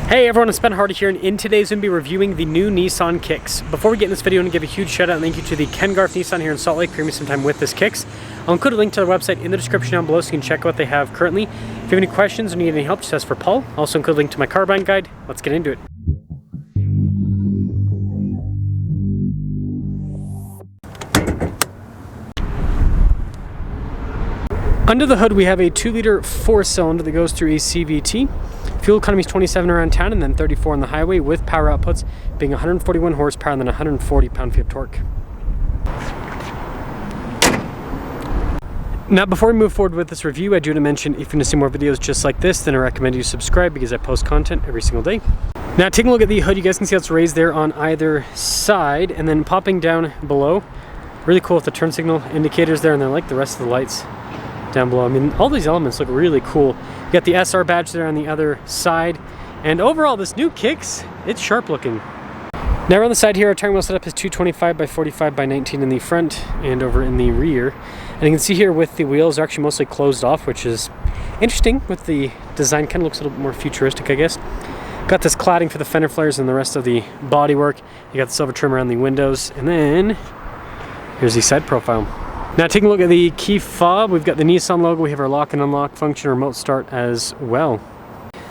Hey everyone, it's Ben Hardy here, and in today's we'll be reviewing the new Nissan Kicks. Before we get in this video, I want to give a huge shout out and thank you to the Ken Garth Nissan here in Salt Lake for giving me some time with this Kicks. I'll include a link to their website in the description down below so you can check out what they have currently. If you have any questions or need any help, just ask for Paul. I'll also include a link to my car buying guide. Let's get into it. Under the hood we have a 2-liter 4-cylinder that goes through a CVT. Fuel economy is 27 around town and then 34 on the highway, with power outputs being 141 horsepower and then 140 pound-feet of torque. Now before we move forward with this review, I do want to mention if you want to see more videos just like this, then I recommend you subscribe because I post content every single day. Now taking a look at the hood, you guys can see how it's raised there on either side, and then popping down below, really cool with the turn signal indicators there, and then like the rest of the lights down below. I mean, all these elements look really cool. You got the SR badge there on the other side, and overall this new Kicks, it's sharp looking. Now around the side here, our tire wheel setup is 225 by 45 by 19 in the front and over in the rear. And you can see here with the wheels, they're actually mostly closed off, which is interesting with the design. Kind of looks a little bit more futuristic, I guess. Got this cladding for the fender flares and the rest of the bodywork. You got the silver trim around the windows, and then here's the side profile. Now taking a look at the key fob, we've got the Nissan logo, we have our lock and unlock function, remote start as well.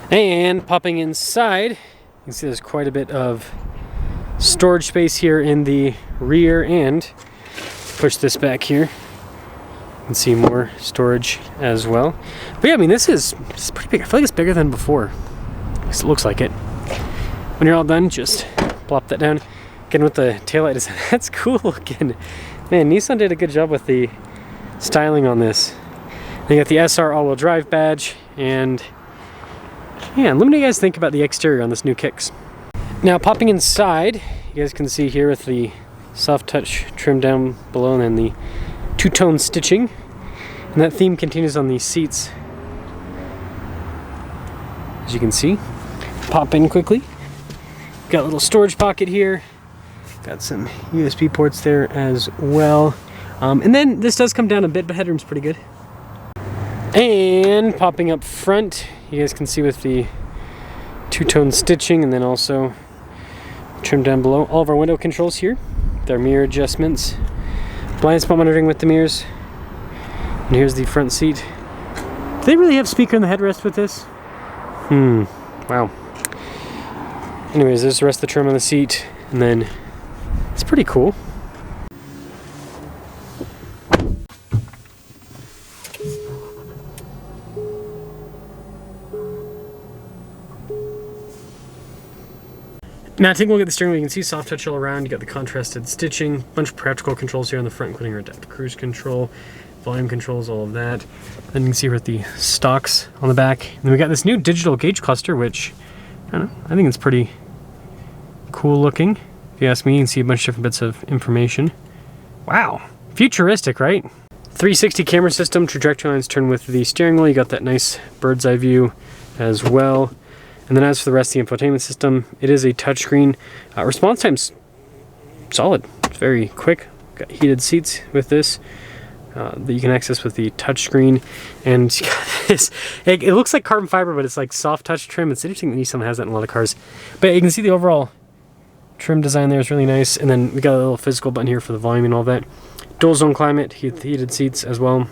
And popping inside, you can see there's quite a bit of storage space here in the rear, and push this back here, you can see more storage as well. But yeah, I mean this is pretty big. I feel like it's bigger than before. At least it looks like it. When you're all done, just plop that down. Again with the taillight design, that's cool looking. Man, Nissan did a good job with the styling on this. They got the SR all-wheel drive badge, and yeah, let me know what you guys think about the exterior on this new Kicks. Now popping inside, you guys can see here with the soft touch trim down below and then the two-tone stitching, and that theme continues on these seats. As you can see, pop in quickly. Got a little storage pocket here. Got some USB ports there as well. And then this does come down a bit, but headroom's pretty good. And popping up front, you guys can see with the two-tone stitching, and then also trim down below. All of our window controls here. Their mirror adjustments. Blind spot monitoring with the mirrors. And here's the front seat. Do they really have speaker in the headrest with this? Wow. Anyways, there's the rest of the trim on the seat, and then it's pretty cool. Now taking a look at the steering wheel, you can see soft touch all around. You got the contrasted stitching, bunch of practical controls here on the front, including our adaptive cruise control, volume controls, all of that. Then you can see here with the stocks on the back. And then we got this new digital gauge cluster, which I don't know, I think it's pretty cool looking. If you ask me, you can see a bunch of different bits of information. Wow, futuristic, right? 360 camera system, trajectory lines turn with the steering wheel. You got that nice bird's eye view as well. And then as for the rest of the infotainment system, it is a touchscreen. Response time's solid. It's very quick. Got heated seats with this that you can access with the touchscreen. And you got this, it looks like carbon fiber, but it's like soft touch trim. It's interesting that Nissan has that in a lot of cars. But you can see the overall trim design there is really nice. And then we got a little physical button here for the volume and all that. Dual zone climate, heated seats as well.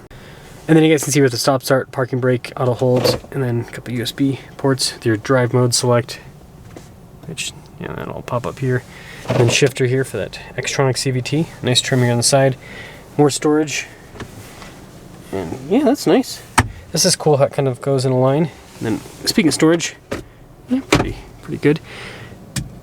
And then you guys can see with the stop start, parking brake, auto hold, and then a couple USB ports with your drive mode select, which, you know, that'll pop up here. And then shifter here for that Xtronic CVT. Nice trim here on the side. More storage. And yeah, that's nice. This is cool how it kind of goes in a line. And then speaking of storage, yeah, pretty good.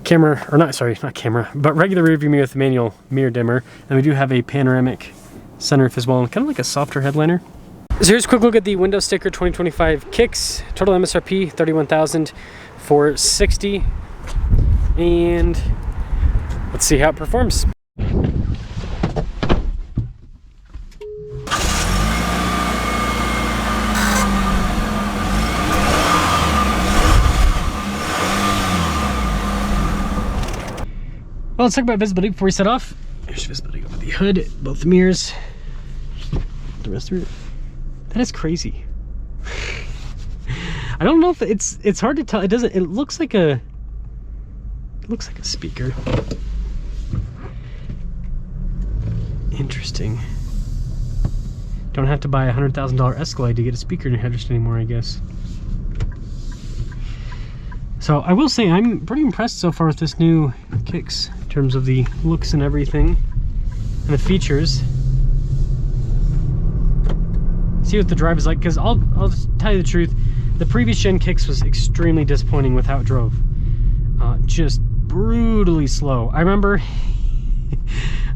Camera, or not, sorry, not camera, but regular rear view mirror with the manual mirror dimmer. And we do have a panoramic sunroof as well, and kind of like a softer headliner. So here's a quick look at the window sticker 2025 Kicks. Total MSRP $31,460. And let's see how it performs. Well, let's talk about visibility before we set off. Here's visibility over the hood, both the mirrors, the rest of it. That is crazy. I don't know if it's hard to tell. It doesn't, it looks like a speaker. Interesting. Don't have to buy a $100,000 Escalade to get a speaker in your headrest anymore, I guess. So I will say I'm pretty impressed so far with this new Kicks in terms of the looks and everything and the features. See what the drive is like, because I'll just tell you the truth, the previous gen Kicks was extremely disappointing with how it drove. Just brutally slow. I remember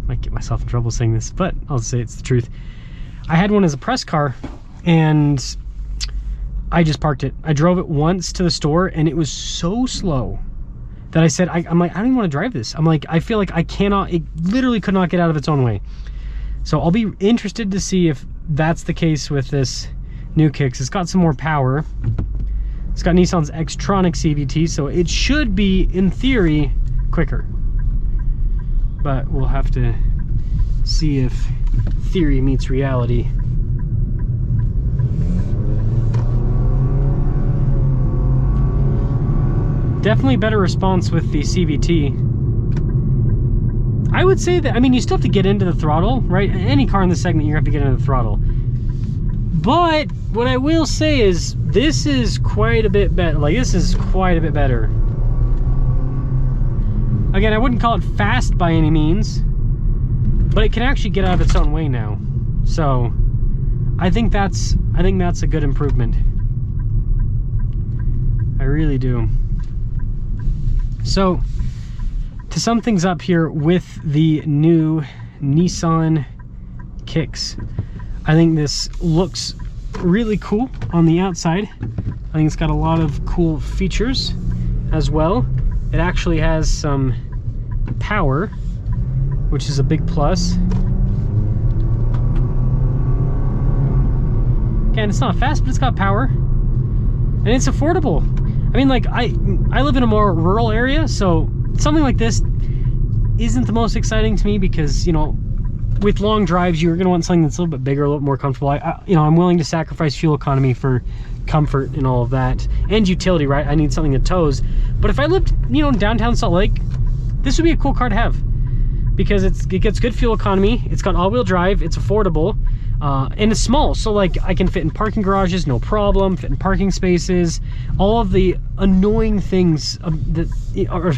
might get myself in trouble saying this, but I'll say it's the truth. I had one as a press car and I just parked it. I drove it once to the store and it was so slow that I said, I'm like, I don't even want to drive this. I'm like, I feel like I cannot, it literally could not get out of its own way. So I'll be interested to see if that's the case with this new Kicks. It's got some more power. It's got Nissan's Xtronic CVT, so it should be, in theory, quicker. But we'll have to see if theory meets reality. Definitely better response with the CVT. I would say that, I mean, you still have to get into the throttle, right? Any car in this segment, you have to get into the throttle. But what I will say is, this is quite a bit better. Like, this is quite a bit better. Again, I wouldn't call it fast by any means, but it can actually get out of its own way now. So I think that's a good improvement. I really do. So to sum things up here with the new Nissan Kicks, I think this looks really cool on the outside. I think it's got a lot of cool features as well. It actually has some power, which is a big plus. Again, it's not fast, but it's got power. And it's affordable. I mean, like, I live in a more rural area, so something like this isn't the most exciting to me because, you know, with long drives, you're gonna want something that's a little bit bigger, a little bit more comfortable. You know, I'm willing to sacrifice fuel economy for comfort and all of that, and utility, right? I need something that tows. But if I lived, you know, in downtown Salt Lake, this would be a cool car to have because it gets good fuel economy. It's got all-wheel drive. It's affordable, and it's small. So like, I can fit in parking garages, no problem. Fit in parking spaces. All of the annoying things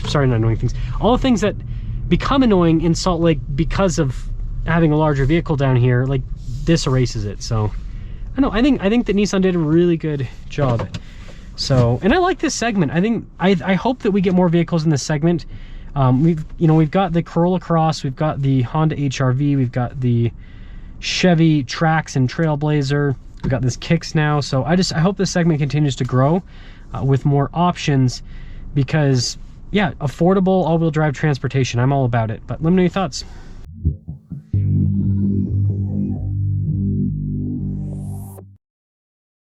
sorry, not annoying things. All the things that become annoying in Salt Lake because of having a larger vehicle down here, like, this erases it. So I think that Nissan did a really good job. So, and I like this segment. I hope that we get more vehicles in this segment. We've got the Corolla Cross, we've got the Honda HR-V, we've got the Chevy Trax and Trailblazer, we've got this Kicks now. So I hope this segment continues to grow with more options because, yeah, affordable all-wheel drive transportation, I'm all about it. But let me know your thoughts.